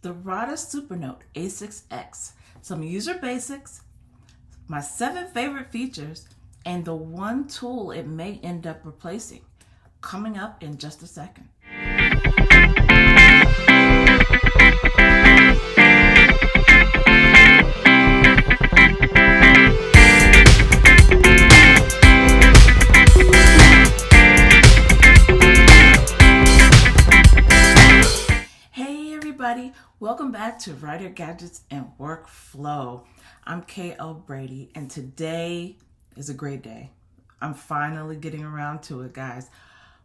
the Ratta Supernote A6X, some user basics, my 7 favorite features, and the one tool it may end up replacing. Coming up in just a second. Welcome back to Writer Gadgets and Workflow. I'm K.L. Brady, and today is a great day. I'm finally getting around to it, guys.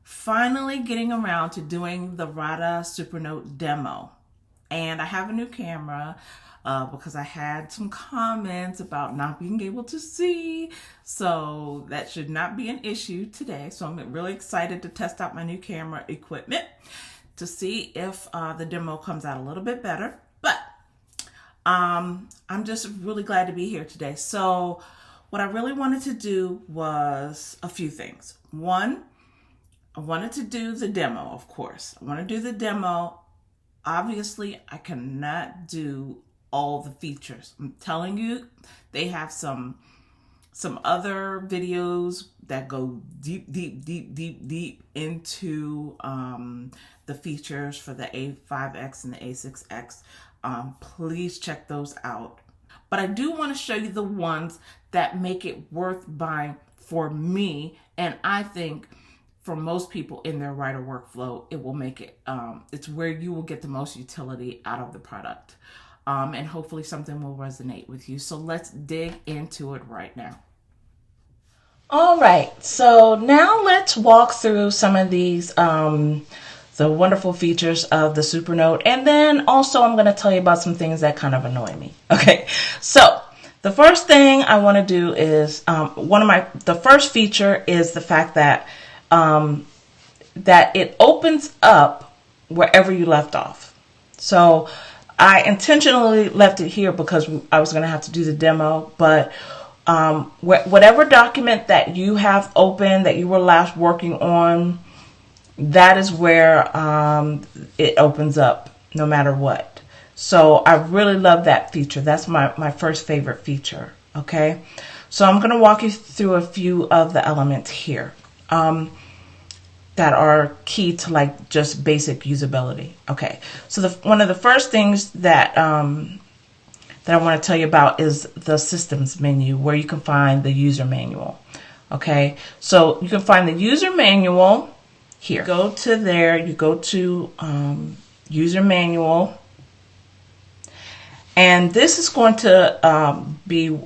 Finally getting around to doing the Ratta Supernote demo. And I have a new camera because I had some comments about not being able to see. So that should not be an issue today. So I'm really excited to test out my new camera equipment to see if the demo comes out a little bit better. But I'm just really glad to be here today. So what I really wanted to do was a few things. One, I wanted to do the demo, of course. I want to do the demo. Obviously, I cannot do all the features. I'm telling you, they have some other videos that go deep into the features for the A5X and the A6X. Please check those out. But I do want to show you the ones that make it worth buying for me, and I think for most people in their writer workflow, it will make it, it's where you will get the most utility out of the product. And hopefully something will resonate with you. So let's dig into it right now. All right, so now let's walk through some of these, the wonderful features of the Supernote. And then also I'm going to tell you about some things that kind of annoy me. Okay, so the first thing I want to do is, the first feature is the fact that, that it opens up wherever you left off. So I intentionally left it here because I was going to have to do the demo, but whatever document that you have open that you were last working on, that is where it opens up no matter what. So I really love that feature. That's my first favorite feature. Okay, so I'm going to walk you through a few of the elements here that are key to like just basic usability. Okay, so one of the first things that that I want to tell you about is the systems menu, where you can find the user manual. Okay, so you can find the user manual here. Go to there, you go to user manual, and this is going to be,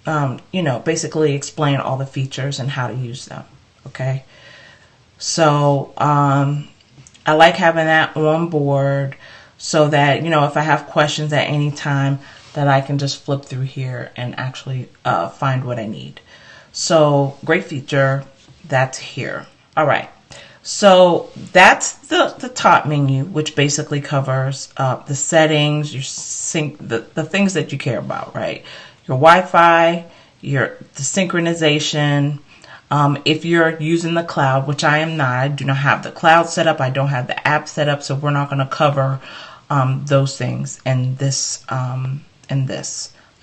basically explain all the features and how to use them. Okay, so I like having that on board, so that, if I have questions at any time, that I can just flip through here and actually find what I need. So great feature, that's here. All right, so that's the top menu, which basically covers the settings, your sync, the things that you care about, right? Your Wi-Fi, the synchronization. If you're using the cloud, which I am not, I do not have the cloud set up, I don't have the app set up, so we're not going to cover those things in this.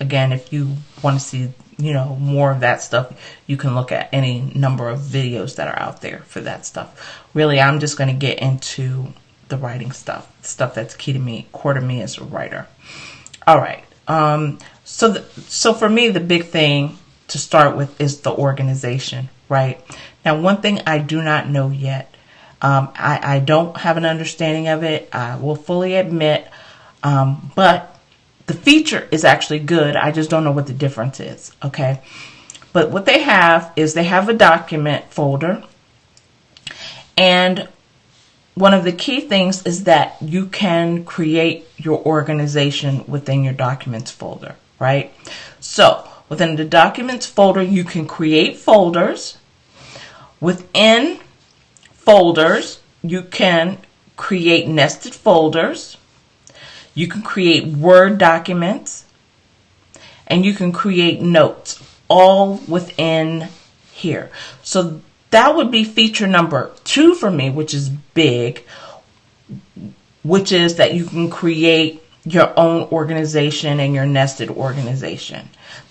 Again, if you want to see more of that stuff, you can look at any number of videos that are out there for that stuff. Really, I'm just going to get into the writing stuff that's core to me as a writer. All right, so for me, the big thing to start with is the organization, right? Now, one thing I do not know yet, I don't have an understanding of it, I will fully admit, but the feature is actually good. I just don't know what the difference is, okay? But what they have is they have a document folder, and one of the key things is that you can create your organization within your documents folder, right? So within the documents folder, you can create folders. Within folders, you can create nested folders. You can create Word documents, and you can create notes, all within here. So that would be feature number 2 for me, which is big. which is that you can create your own organization and your nested organization.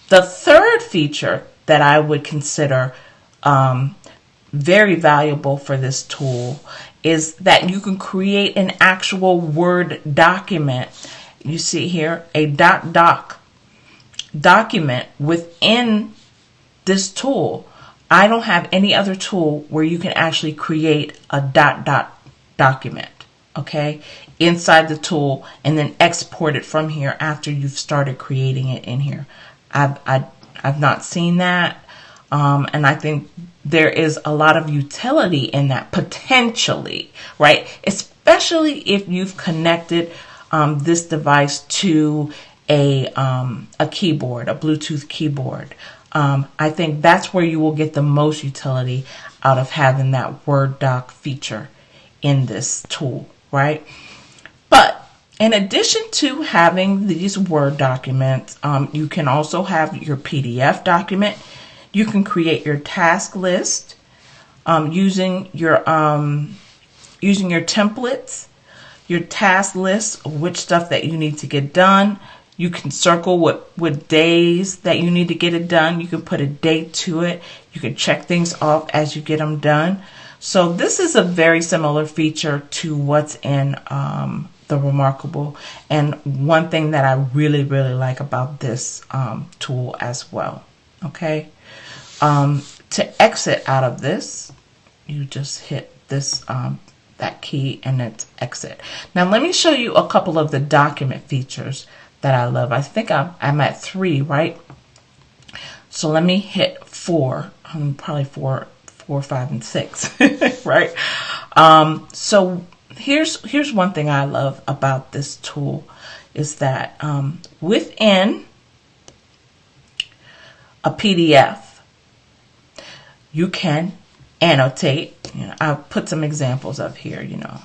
The third feature that I would consider very valuable for this tool is that you can create an actual Word document. You see here a .doc document within this tool. I don't have any other tool where you can actually create a document, okay, inside the tool and then export it from here after you've started creating it in here. I've not seen that, and I think there is a lot of utility in that potentially, right? Especially if you've connected this device to a keyboard, a Bluetooth keyboard. I think that's where you will get the most utility out of having that Word doc feature in this tool, right? But in addition to having these Word documents, you can also have your PDF document. You can create your task list using your templates, your task list, which stuff that you need to get done. You can circle what days that you need to get it done. You can put a date to it. You can check things off as you get them done. So this is a very similar feature to what's in the Remarkable, and one thing that I really like about this tool as well. Okay, to exit out of this, you just hit this that key and it's exit. Now let me show you a couple of the document features that I love. I think I'm at 3, right? So let me hit 4. Probably 4, 5, and 6, right? So here's one thing I love about this tool is that within a PDF, you can annotate. You know, I'll put some examples up here. You know,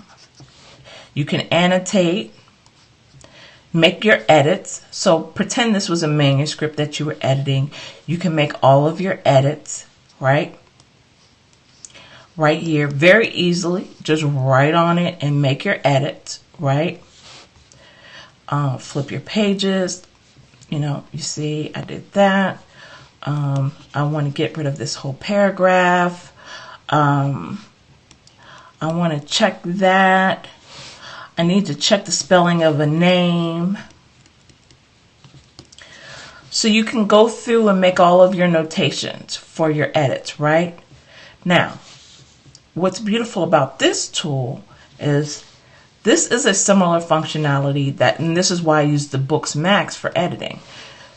you can annotate. Make your edits. So pretend this was a manuscript that you were editing. You can make all of your edits, right? Right here, very easily. Just write on it and make your edits, right? Flip your pages. You know, you see, I did that. I want to get rid of this whole paragraph. I want to check that. I need to check the spelling of a name. So you can go through and make all of your notations for your edits, right? Now, what's beautiful about this tool is this is a similar functionality that, and this is why I use the Books Max for editing.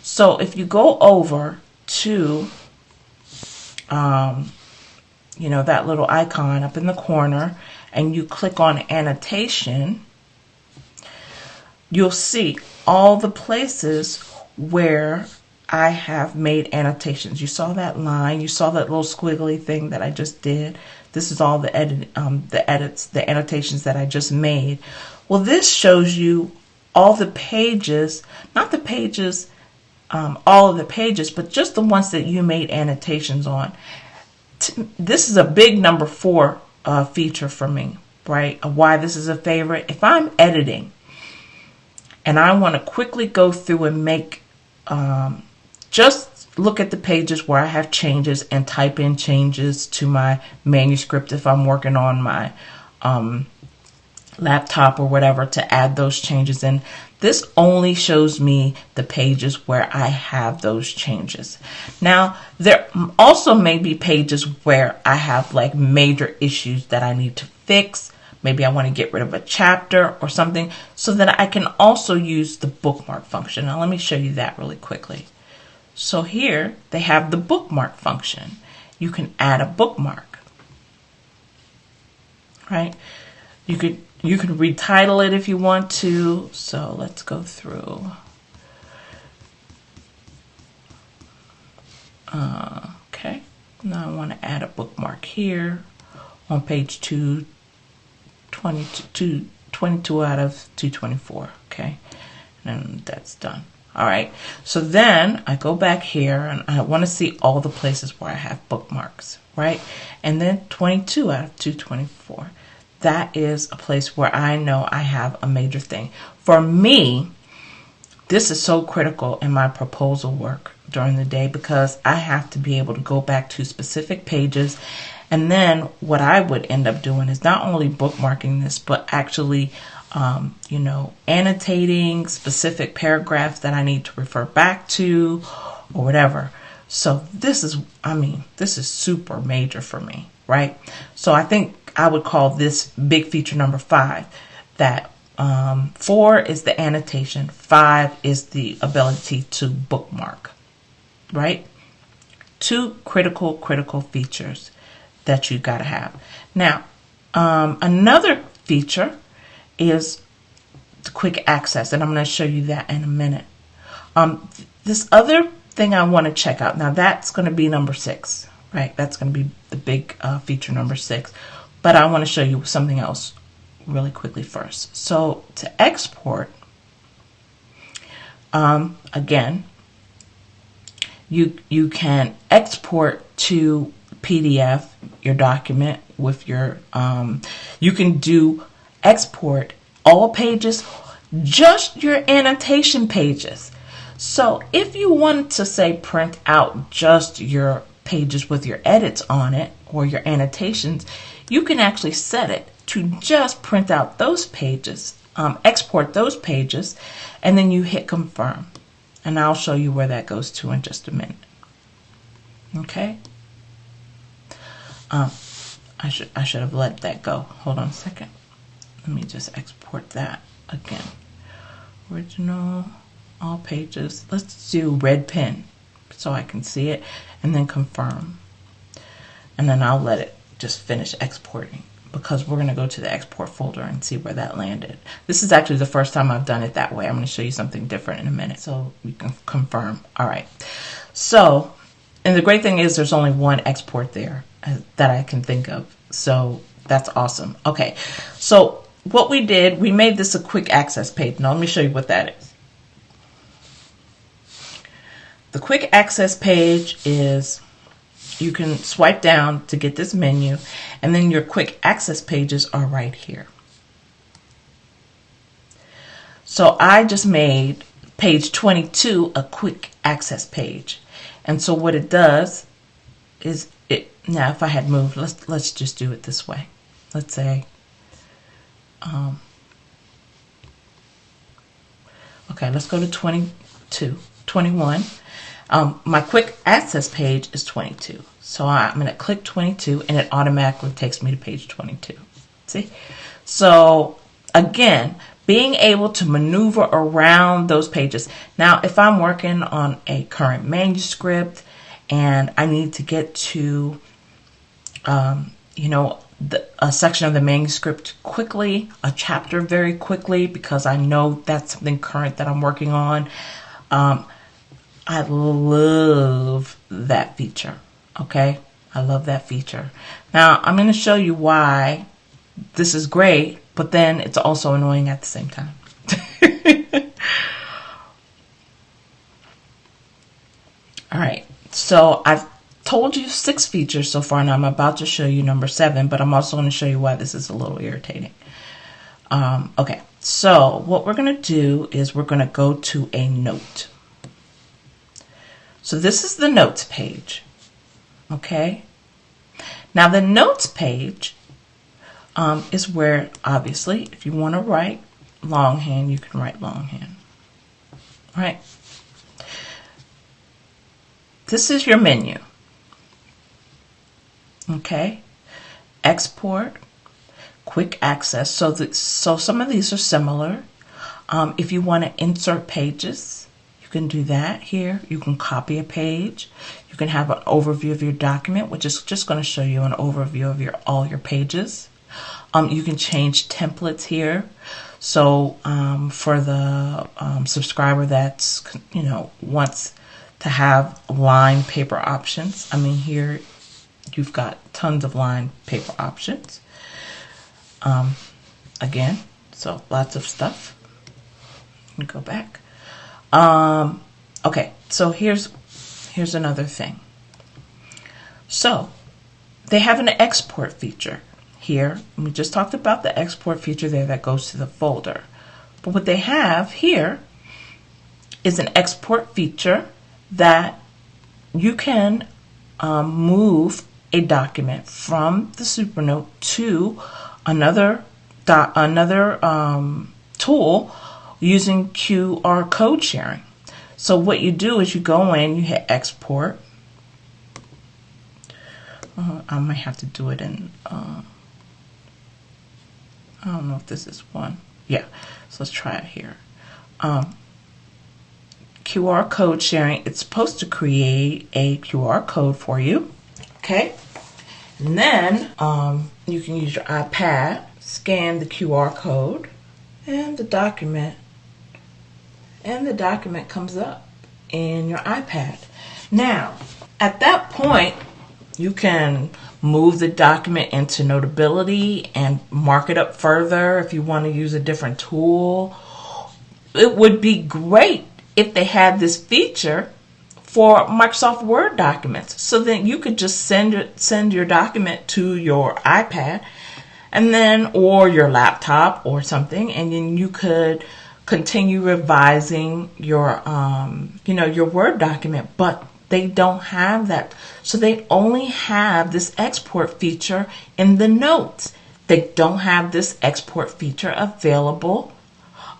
So if you go over to, you know, that little icon up in the corner and you click on annotation, you'll see all the places where I have made annotations. You saw that line, you saw that little squiggly thing that I just did. This is all the edits, the annotations that I just made. Well, this shows you all the pages, not the pages, all of the pages, but just the ones that you made annotations on. This is a big number 4 feature for me, right? Why this is a favorite. If I'm editing and I want to quickly go through and make, just look at the pages where I have changes and type in changes to my manuscript if I'm working on my laptop or whatever to add those changes in. This only shows me the pages where I have those changes. Now, there also may be pages where I have like major issues that I need to fix. Maybe I want to get rid of a chapter or something, so that I can also use the bookmark function. Now let me show you that really quickly. So here they have the bookmark function. You can add a bookmark, right? You could retitle it if you want to. So let's go through. Okay, now I want to add a bookmark here on page 22 out of 224. Okay, and that's done. All right, so then I go back here and I want to see all the places where I have bookmarks, right? And then 22 out of 224. that is a place where I know I have a major thing. For me, this is so critical in my proposal work during the day because I have to be able to go back to specific pages. And then what I would end up doing is not only bookmarking this, but actually, annotating specific paragraphs that I need to refer back to or whatever. So this is super major for me, right? So I think I would call this big feature number 5. That 4 is the annotation, 5 is the ability to bookmark, right? 2 critical features that you got to have. Now, another feature is the quick access, and I'm going to show you that in a minute. This other thing I want to check out, now that's going to be number 6, right? That's going to be the big feature number 6, but I want to show you something else really quickly first. So to export, again, you can export to PDF your document with your you can do export all pages, just your annotation pages. So if you want to say print out just your pages with your edits on it or your annotations, you can actually set it to just print out those pages, export those pages, and then you hit confirm. And I'll show you where that goes to in just a minute. Okay. I should have let that go. Hold on a second. Let me just export that again. Original, all pages. Let's do red pen so I can see it, and then confirm. And then I'll let it just finish exporting because we're going to go to the export folder and see where that landed. This is actually the first time I've done it that way. I'm going to show you something different in a minute so we can confirm. All right. So, and the great thing is there's only one export there that I can think of. So that's awesome. Okay. So what we did, we made this a quick access page. Now let me show you what that is. The quick access page is, you can swipe down to get this menu, and then your quick access pages are right here. So I just made page 22 a quick access page. And so what it does is now if I had moved, let's just do it this way. Let's say, okay, let's go to 21. My quick access page is 22. So I'm going to click 22 and it automatically takes me to page 22. See? So again, being able to maneuver around those pages. Now, if I'm working on a current manuscript and I need to get to, a section of the manuscript quickly, a chapter very quickly, because I know that's something current that I'm working on, I love that feature. Okay, I love that feature. Now, I'm going to show you why this is great, but then it's also annoying at the same time. All right, so I've told you 6 features so far, and I'm about to show you number 7, but I'm also going to show you why this is a little irritating. Okay, so what we're going to do is we're going to go to a note. So this is the notes page. Okay. Now the notes page is where, obviously, if you want to write longhand, you can write longhand. All right. This is your menu. Okay. Export, quick access. So some of these are similar. If you want to insert pages, you can do that here. You can copy a page. You can have an overview of your document, which is just going to show you an overview of all your pages. You can change templates here. So for the subscriber that's wants to have line paper options, I mean, here you've got tons of line paper options. Again, so lots of stuff. Let me go back. Okay, so here's another thing. So they have an export feature here, we just talked about the export feature there that goes to the folder. But what they have here is an export feature that you can move a document from the Supernote to another tool using QR code sharing. So what you do is you go in, you hit export. I might have to do it in, I don't know if this is one. Yeah, so let's try it here. QR code sharing, it's supposed to create a QR code for you. Okay, and then you can use your iPad, scan the QR code, and the document comes up in your iPad. Now, at that point, you can move the document into Notability and mark it up further if you want to use a different tool. It would be great if they had this feature for Microsoft Word documents, so then you could just send your document to your iPad and then, or your laptop or something, and then you could continue revising your your Word document. But they don't have that, so they only have this export feature in the notes. They don't have this export feature available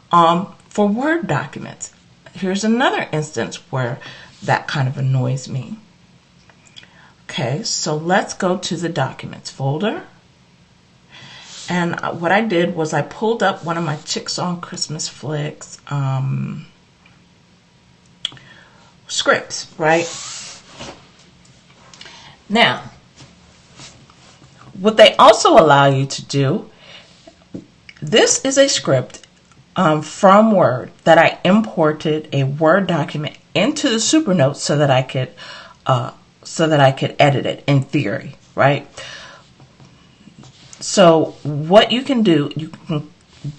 for Word documents. Here's another instance where that kind of annoys me. Okay, so let's go to the Documents folder. And what I did was I pulled up one of my Chicks on Christmas Flicks scripts, right? Now, what they also allow you to do, this is a script from Word that I imported a Word document into the Supernote so that I could edit it in theory, right? So what you can do, you can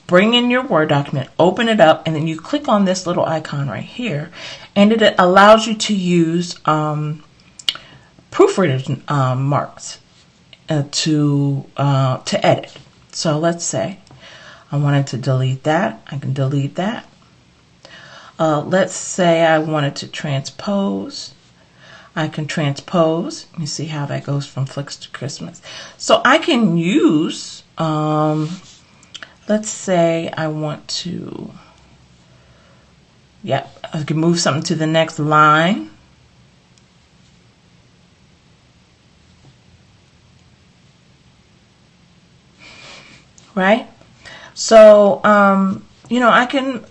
bring in your Word document, open it up, and then you click on this little icon right here, and it allows you to use proofreader's marks to edit. So let's say I wanted to delete that. I can delete that. Let's say I wanted to transpose. I can transpose. You see how that goes from Flicks to Christmas. So I can use, let's say I want to, I can move something to the next line. Right? So, I can,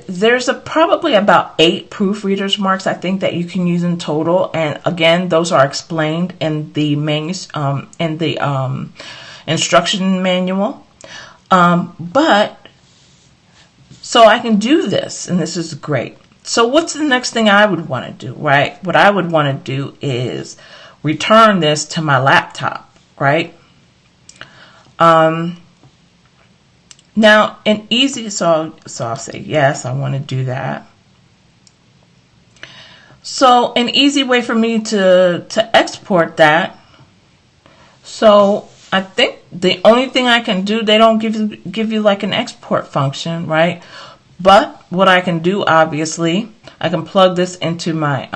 there's probably about 8 proofreaders marks I think that you can use in total. And again, those are explained in the instruction manual. But, so I can do this, and this is great. So what's the next thing I would want to do, right? What I would want to do is return this to my laptop, right? Now, an easy, so I'll say yes, I want to do that. So an easy way for me to export that. So I think the only thing I can do, they don't give you like an export function, right? But what I can do, obviously, I can plug this into my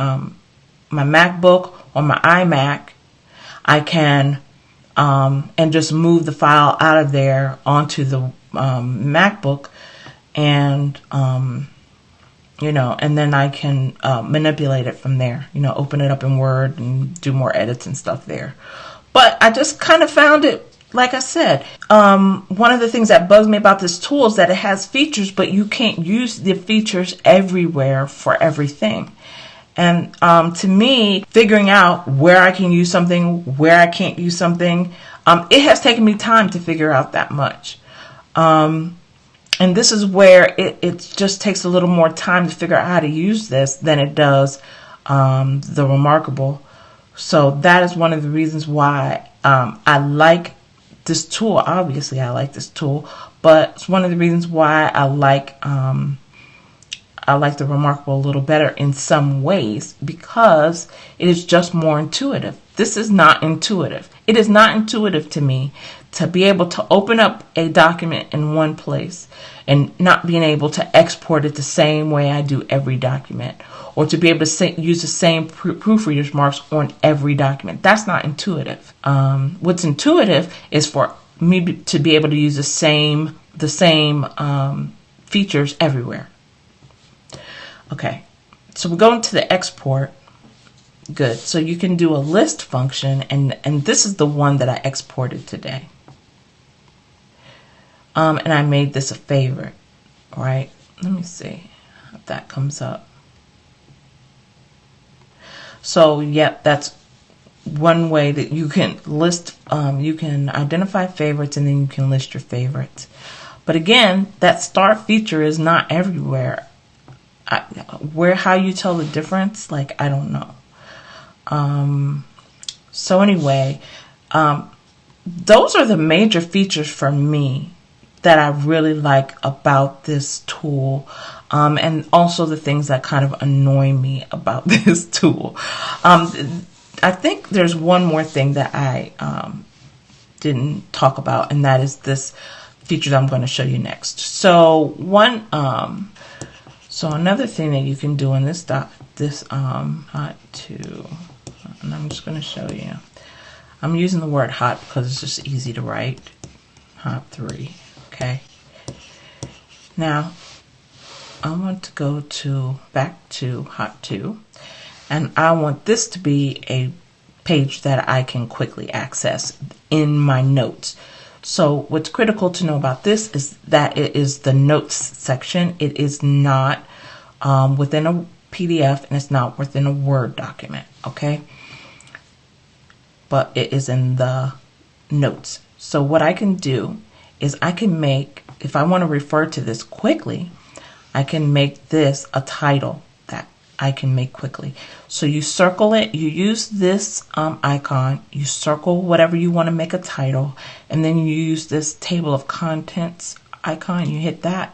my MacBook or my iMac. I can and just move the file out of there onto the MacBook, and and then I can manipulate it from there, open it up in Word and do more edits and stuff there. But I just kind of found it, like I said, one of the things that bugs me about this tool is that it has features, but you can't use the features everywhere for everything. And to me, figuring out where I can use something, where I can't use something, it has taken me time to figure out that much. And this is where it just takes a little more time to figure out how to use this than it does the Remarkable. So that is one of the reasons why I like this tool. Obviously, I like this tool, but it's one of the reasons why I like I like the Remarkable a little better in some ways because it is just more intuitive. This is not intuitive. It is not intuitive to me to be able to open up a document in one place and not being able to export it the same way I do every document, or to be able to use the same proofreader's marks on every document. That's not intuitive. What's intuitive is for me to be able to use the same features everywhere. Okay, so we're going to the export. Good. So you can do a list function, and this is the one that I exported today. And I made this a favorite, right? Let me see if that comes up. So, yep, that's one way that you can list, you can identify favorites, and then you can list your favorites. But again, that start feature is not everywhere. How you tell the difference, like, I don't know. So anyway, those are the major features for me that I really like about this tool, and also the things that kind of annoy me about this tool. I think there's one more thing that I didn't talk about, and that is this feature that I'm going to show you next. So so another thing that you can do in this hot 2, and I'm just going to show you. I'm using the word hot because it's just easy to write. Hot 3. Okay. Now, I want to go back to hot 2, and I want this to be a page that I can quickly access in my notes. So what's critical to know about this is that it is the notes section. It is not within a PDF, and it's not within a Word document, okay? But it is in the notes. So what I can do is I can make, if I want to refer to this quickly, I can make this a title that I can make quickly. So you circle it, you use this icon, you circle whatever you want to make a title, and then you use this table of contents icon, you hit that.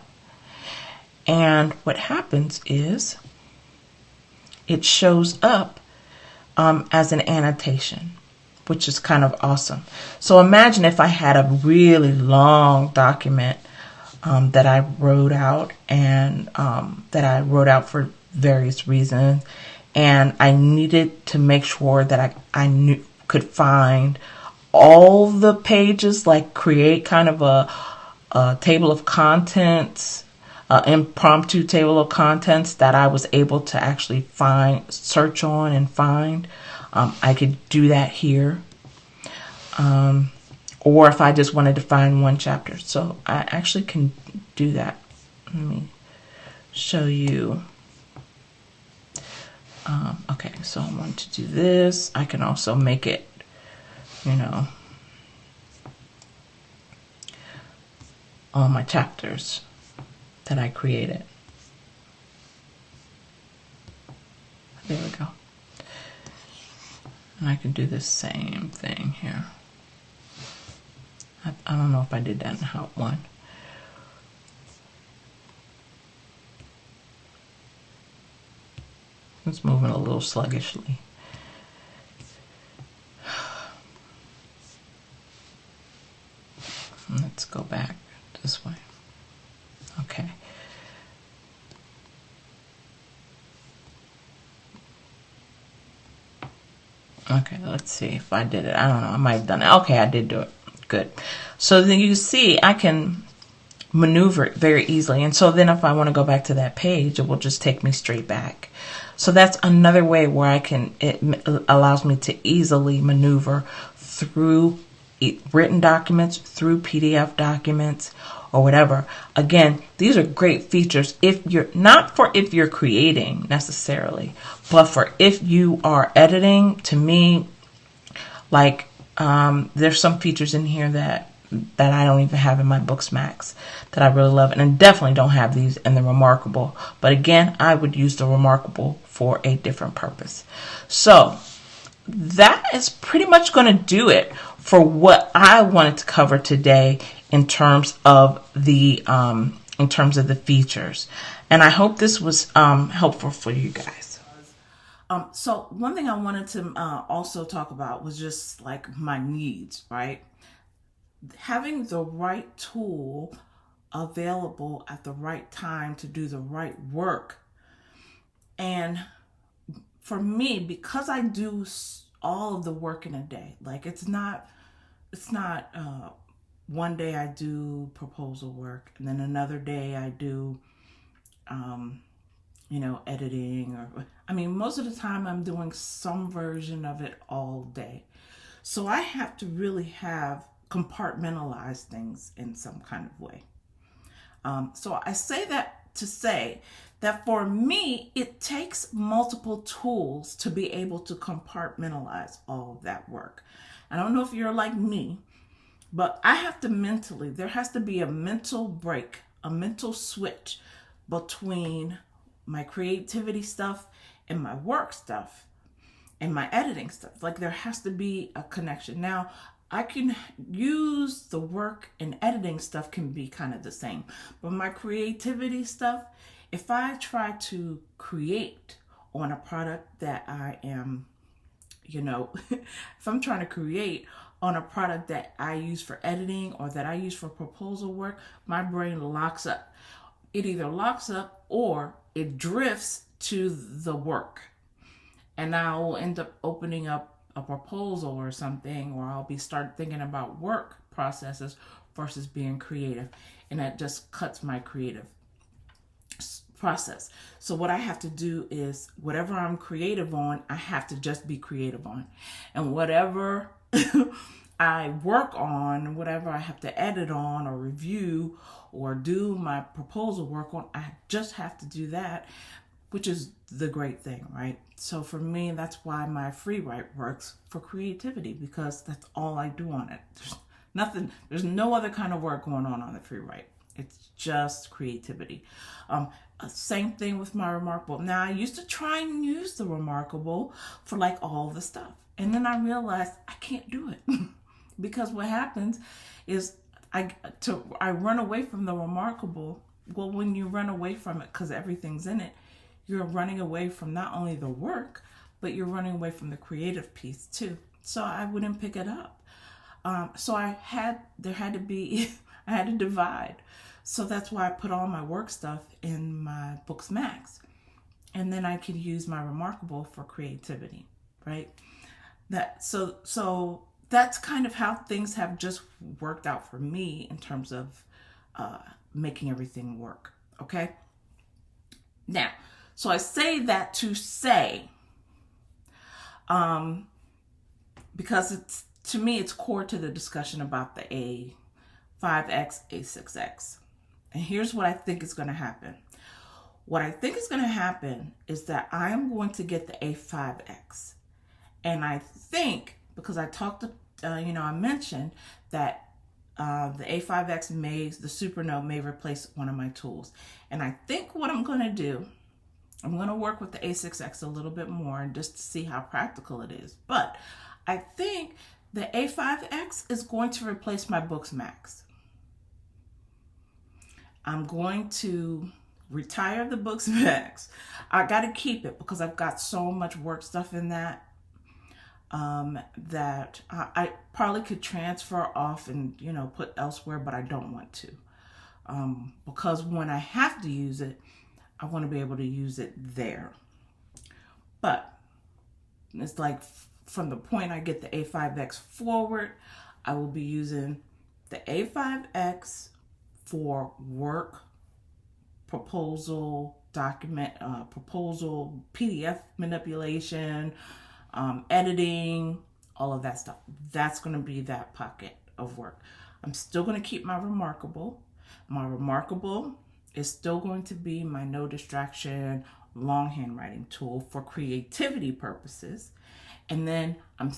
And what happens is it shows up as an annotation, which is kind of awesome. So imagine if I had a really long document that I wrote out, and that I wrote out for various reasons, and I needed to make sure that I could find all the pages, like create kind of a table of contents, impromptu table of contents that I was able to actually search on and find. I could do that here. Or if I just wanted to find one chapter. So I actually can do that. Let me show you. Okay, so I want to do this. I can also make it, all my chapters that I created. There we go. And I can do the same thing here. I don't know if I did that in Hot 1. It's moving a little sluggishly. Let's go back this way. Okay. Okay, let's see if I did it. I don't know. I might have done it. Okay, I did do it. Good. So then you see I can maneuver it very easily. And so then if I want to go back to that page, it will just take me straight back. So that's another way where it allows me to easily maneuver through written documents, through PDF documents, or whatever. Again, these are great features if you're creating necessarily, but for if you are editing. To me, like there's some features in here that I don't even have in my Books Max that I really love, and I definitely don't have these in the Remarkable. But again, I would use the Remarkable for a different purpose. So that is pretty much going to do it for what I wanted to cover today in terms of the in terms of the features. And I hope this was helpful for you guys. So one thing I wanted to also talk about was just like my needs, right? Having the right tool available at the right time to do the right work. And for me, because I do all of the work in a day, like it's not one day I do proposal work and then another day I do editing, or most of the time I'm doing some version of it all day. So I have to really have compartmentalize things in some kind of way. So I say that to say that for me, it takes multiple tools to be able to compartmentalize all of that work. I don't know if you're like me, but I have to there has to be a mental break, a mental switch between my creativity stuff and my work stuff and my editing stuff. Like there has to be a connection. Now, I can use the work and editing stuff can be kind of the same, but my creativity stuff, if I try to create on a product that I am, if I'm trying to create on a product that I use for editing or that I use for proposal work, my brain locks up. It either locks up or it drifts to the work. And I will end up opening up a proposal or something, or I'll start thinking about work processes versus being creative. And that just cuts my creative process. So what I have to do is whatever I'm creative on, I have to just be creative on. And whatever I work on, whatever I have to edit on or review or do my proposal work on, I just have to do that, which is the great thing, right? So for me, that's why my free write works for creativity, because that's all I do on it. There's no other kind of work going on the free write. It's just creativity. Same thing with my Remarkable. Now, I used to try and use the Remarkable for like all the stuff. And then I realized I can't do it because what happens is I run away from the Remarkable. Well, when you run away from it because everything's in it, you're running away from not only the work, but you're running away from the creative piece too. So I wouldn't pick it up. So I had to divide. So that's why I put all my work stuff in my Books Max. And then I could use my Remarkable for creativity, right? So that's kind of how things have just worked out for me in terms of making everything work, okay? Now, so I say that to say, because to me, it's core to the discussion about the A5X, A6X. And here's what I think is going to happen. What I think is going to happen is that I am going to get the A5X. And I think, because I I mentioned that the A5X the Supernote may replace one of my tools. And I think what I'm going to do, I'm going to work with the A6X a little bit more just to see how practical it is. But I think the A5X is going to replace my Books Max. I'm going to retire the Books Max. I got to keep it because I've got so much work stuff in that that I probably could transfer off and put elsewhere, but I don't want to because when I have to use it, I want to be able to use it there. But it's like from the point I get the A5X forward, I will be using the A5X for work, proposal, proposal, PDF manipulation, editing, all of that stuff. That's going to be that pocket of work. I'm still going to keep my Remarkable. My Remarkable is still going to be my no distraction longhand writing tool for creativity purposes. And then I'm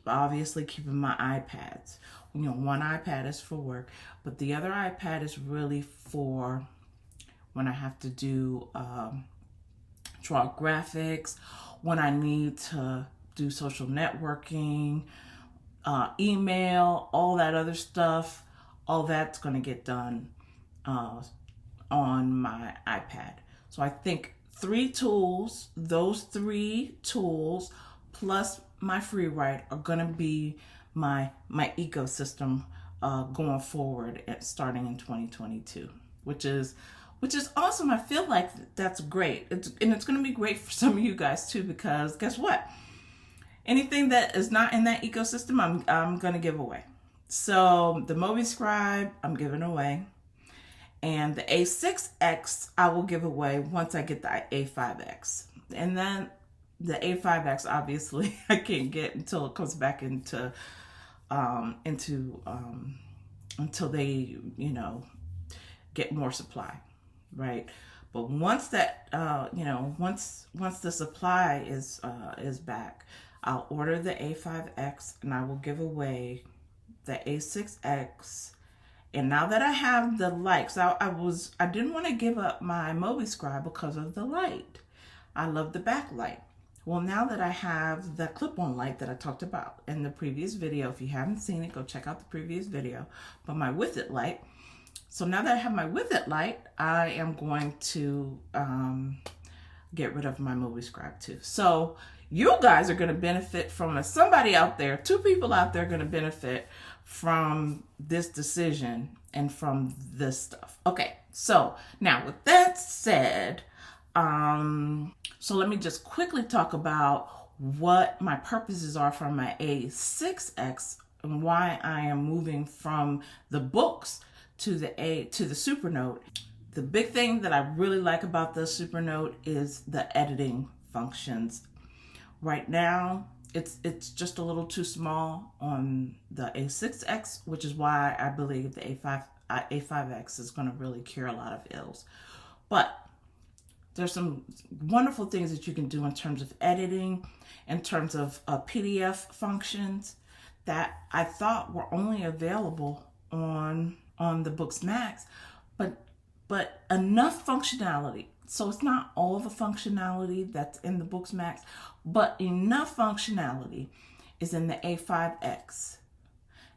obviously keeping my iPads. One iPad is for work, but the other iPad is really for when I have to do draw graphics, when I need to do social networking, email, all that other stuff. All that's going to get done on on my iPad. So I think those three tools plus my free write are gonna be my ecosystem going forward starting in 2022, which is awesome. I feel like that's great. It's going to be great for some of you guys too, because guess what? Anything that is not in that ecosystem, I'm going to give away. So the Mobi Scribe, I'm giving away. And the A6X, I will give away once I get the A5X. And then the A5X, obviously, I can't get until it comes back until they, get more supply, right? But once that, once the supply is back, I'll order the A5X and I will give away the A6X. And now that I have the light, so I didn't want to give up my Mobi Scribe because of the light. I love the backlight. Well, now that I have the clip-on light that I talked about in the previous video, if you haven't seen it, go check out the previous video, but my With It light. So now that I have my With It light, I am going to get rid of my Mobi Scribe too. So you guys are going to benefit from it. Somebody out there, 2 people out there are going to benefit from this decision and from this stuff. Okay, so now with that said, so let me just quickly talk about what my purposes are for my A6X and why I am moving from the books to the Supernote. The big thing that I really like about the Supernote is the editing functions. Right now, it's just a little too small on the A6X, which is why I believe the A5X is going to really cure a lot of ills. But there's some wonderful things that you can do in terms of editing, in terms of PDF functions that I thought were only available on the Books Max, but enough functionality. So it's not all the functionality that's in the Books Max, but enough functionality is in the A5X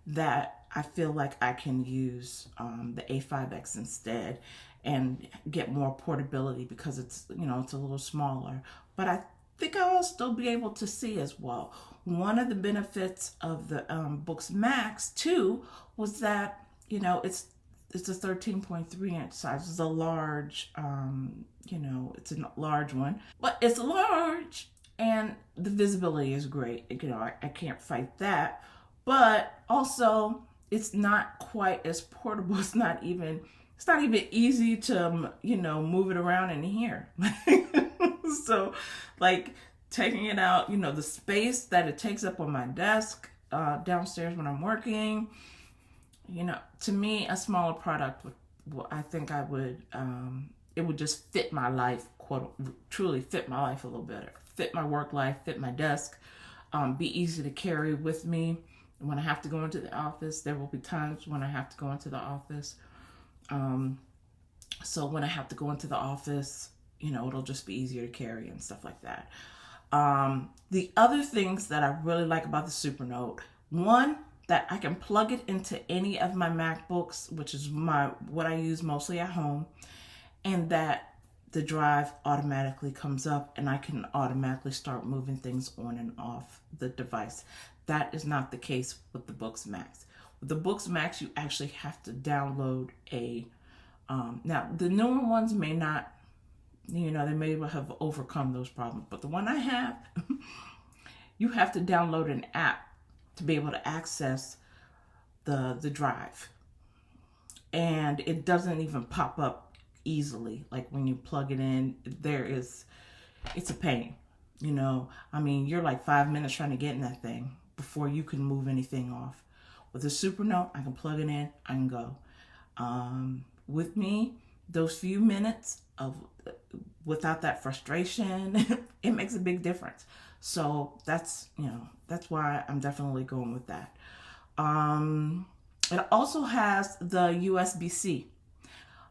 that I feel like I can use the A5X instead and get more portability because it's, it's a little smaller. But I think I will still be able to see as well. One of the benefits of the Books Max too was that, it's a 13.3 inch size. It's a large, it's a large one, but it's large and the visibility is great. I can't fight that, but also it's not quite as portable. It's not even easy to, move it around in here. So like taking it out, the space that it takes up on my desk downstairs when I'm working, to me, a smaller product I think I would, it would just fit my life, truly fit my life a little better, fit my work life, fit my desk, be easy to carry with me. When I have to go into the office, there will be times when I have to go into the office. So when I have to go into the office, it'll just be easier to carry and stuff like that. The other things that I really like about the Supernote, one, that I can plug it into any of my MacBooks, which is what I use mostly at home, and that the drive automatically comes up and I can automatically start moving things on and off the device. That is not the case with the Books Max. With the Books Max, you actually have to download now the newer ones may not, they may have overcome those problems, but the one I have, you have to download an app to be able to access the drive. And it doesn't even pop up easily. Like when you plug it in, it's a pain. You're like 5 minutes trying to get in that thing before you can move anything off. With the Supernote, I can plug it in, I can go. With me, those few minutes without that frustration, it makes a big difference. So that's why I'm definitely going with that. It also has the USB-C.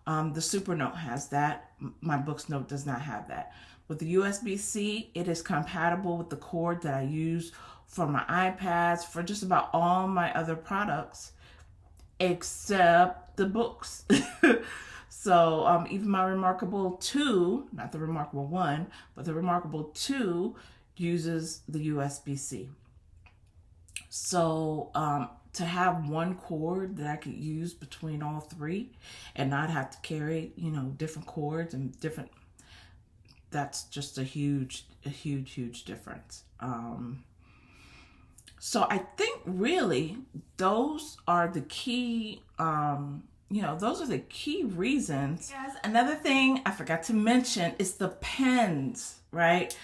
The Supernote has that. My Booksnote does not have that. With the USB-C, it is compatible with the cord that I use for my iPads, for just about all my other products, except the books. So even my Remarkable 2, not the Remarkable 1, but the Remarkable 2 uses the USB-C. So to have one cord that I could use between all three and not have to carry, you know, different cords and different, that's just a huge difference. So I think really those are the key, you know, those are the key reasons. Yes, another thing I forgot to mention is the pens, right?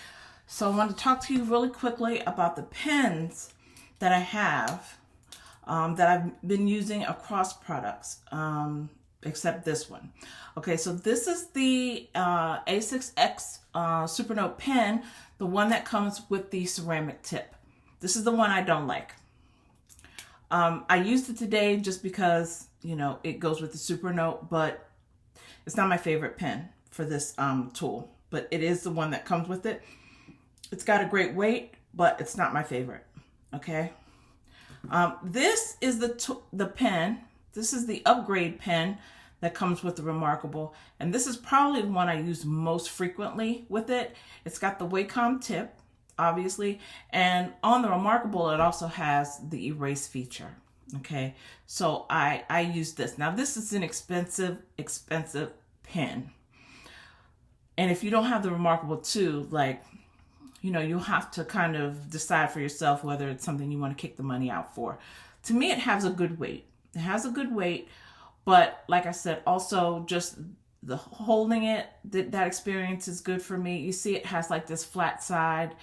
So I want to talk to you really quickly about the pens that I have, that I've been using across products, except this one. Okay, so this is the A6X Supernote pen, the one that comes with the ceramic tip. This is the one I don't like. I used it today just because, you know, it goes with the Supernote, but it's not my favorite pen for this tool, but it is the one that comes with it. It's got a great weight, but it's not my favorite. Okay. This is the pen. This is the upgrade pen that comes with the Remarkable. And this is probably the one I use most frequently with it. It's got the Wacom tip, obviously. And on the Remarkable, it also has the erase feature. Okay. So I use this. Now this is an expensive pen. And if you don't have the Remarkable 2, like, you know, you'll have to kind of decide for yourself whether it's something you want to kick the money out for. To me, it has a good weight. It has a good weight, but like I said, also just the holding it, that experience is good for me. You see, it has like this flat side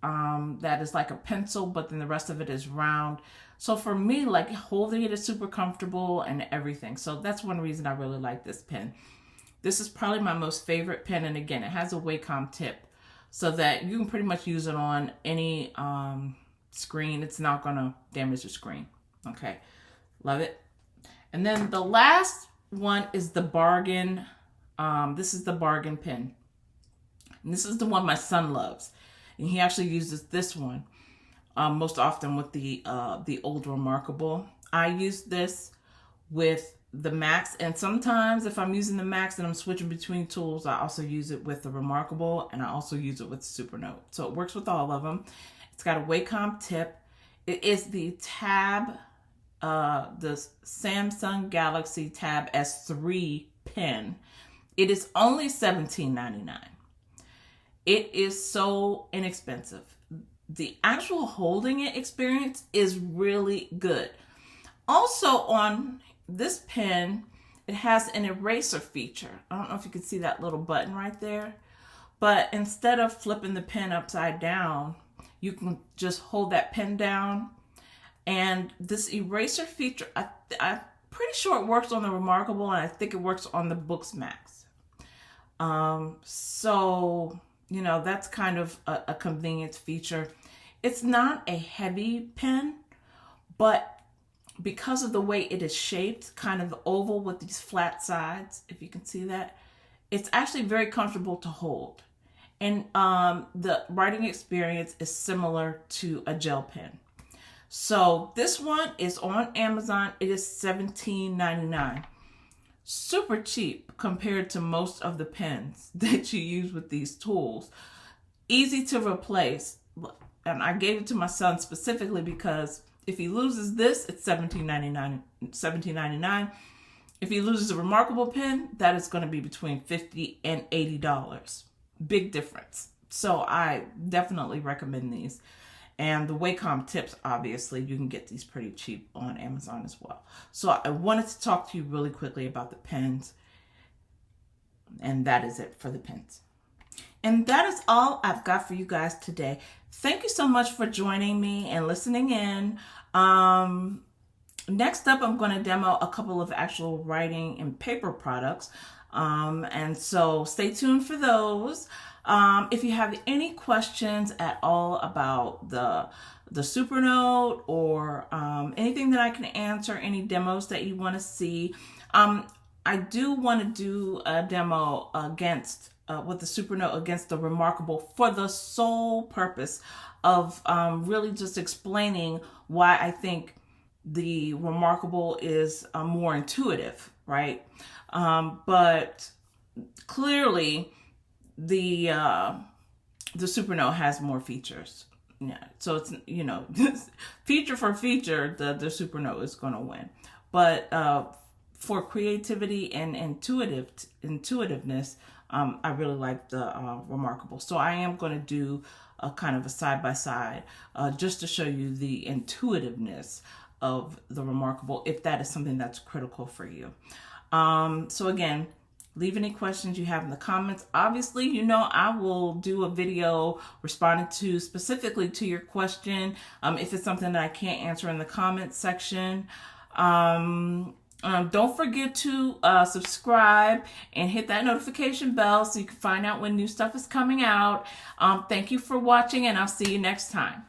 that is like a pencil, but then the rest of it is round. So for me, like holding it is super comfortable and everything. So that's one reason I really like this pen. This is probably my most favorite pen. And again, it has a Wacom tip, so that you can pretty much use it on any screen. It's not gonna damage the screen. Okay, love it. And then the last one is the bargain. This is the bargain pen. And this is the one my son loves. And he actually uses this one most often with the old Remarkable. I use this with the Max, and sometimes if I'm using the Max and I'm switching between tools, I also use it with the Remarkable, and I also use it with Supernote. So it works with all of them. It's got a Wacom tip. It is the Tab, the Samsung Galaxy Tab S3 pen. It is only $17.99. It is so inexpensive. The actual holding it experience is really good. Also on this pen, it has an eraser feature. I don't know if you can see that little button right there, but instead of flipping the pen upside down, you can just hold that pen down. And this eraser feature, I'm pretty sure it works on the Remarkable, and I think it works on the Books Max. So, you know, that's kind of a convenience feature. It's not a heavy pen, but because of the way it is shaped, kind of oval with these flat sides, if you can see that, it's actually very comfortable to hold. And the writing experience is similar to a gel pen. So this one is on Amazon. It is $17.99. Super cheap compared to most of the pens that you use with these tools. Easy to replace. And I gave it to my son specifically because if he loses this, it's $17.99. If he loses a Remarkable pen, that is going to be between $50 and $80. Big difference. So I definitely recommend these. And the Wacom tips, obviously, you can get these pretty cheap on Amazon as well. So I wanted to talk to you really quickly about the pens. And that is it for the pens. And that is all I've got for you guys today. Thank you so much for joining me and listening in. Next up, I'm going to demo a couple of actual writing and paper products. And so stay tuned for those. If you have any questions at all about the Supernote or anything that I can answer, any demos that you want to see, I do want to do a demo against with the Supernote against the Remarkable for the sole purpose of really just explaining why I think the Remarkable is more intuitive, right? But clearly the Supernote has more features. Yeah, so it's, you know, feature for feature, the Supernote is going to win. But for creativity and intuitiveness, I really like the Remarkable. So I am going to do a kind of a side-by-side just to show you the intuitiveness of the Remarkable, if that is something that's critical for you. So again, leave any questions you have in the comments. Obviously, you know, I will do a video responding to specifically to your question if it's something that I can't answer in the comments section. Don't forget to subscribe and hit that notification bell so you can find out when new stuff is coming out. Thank you for watching, and I'll see you next time.